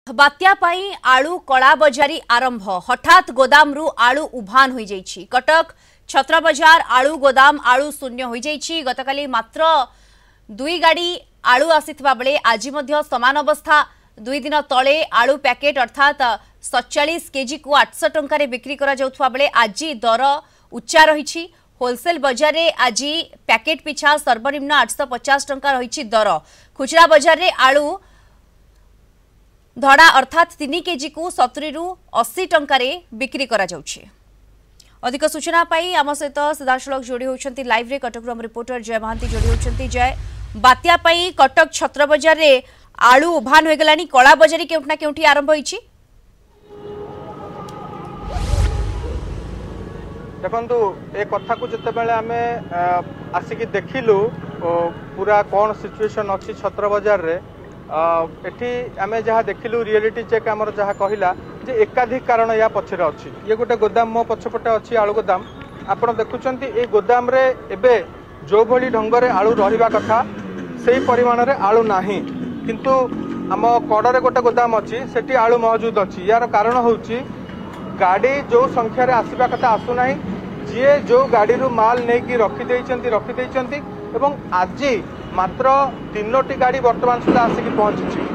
बात्या पाई आलू कला बजारी आरंभ हठात गोदाम रु आलू उभान हो जाइछि। कटक छत्र बजार आलू गोदाम आलू शून्य हो जाइछि। गतकाली मात्र 2 गाड़ी आलू आसीथिबा बेले आज मध्य समान अवस्था। 2 दिन तले आलू पैकेट अर्थात 47 केजी को 800 टंका बिक्री करा जाउथबा बेले आज दर उच्चा रही। होलसेल बजार रे आज पैकेट पिछा सर्वनिम्न 850 टंका रही दर। खुचरा बजार रे आलू धड़ा अर्थात 3 केजी को 70 रु 80 टंका बिक्री करा जाउछि। अधिक सूचना पाई आम सहित सीधासलख जोड़ी होती लाइव रे कटक रिपोर्टर जय महांती जोड़ी होती। जय, बात्या पाई कटक छत्र बजार रे आलू उभान हो गलानी, कला बजारी केउठना केउठी आरंभ होईछि। देखंतु ए कथा को जते बेले आमे आसिकी देखिलु पूरा कोन सिचुएशन अछि छत्र बजार रे एठी आमे जहाँ देखिलु रियलिटी चेक आमर जहाँ कहला जे एकाधिक कारण या पछरे अछि। ये गोटे गोदाम मो पछपटे अछि आलू गोदाम। आपण देखुचंती ए गोदाम रे एबे जो भली ढंग रे आलू रहिबा कथा सेही परिमाण रे आलू नाही, किंतु आम कड़े गोटे गोदाम अछि सेठी आलू मौजूद अछि। यार कारण होउची गाड़ी जो संख्या रे आसीबा कथा आसु नाही। जे जो गाड़ी रु माल नै कि रखि देइचंती एवं आज मात्र 3टी गाड़ी वर्तमान सुधा आसिक पहुंची।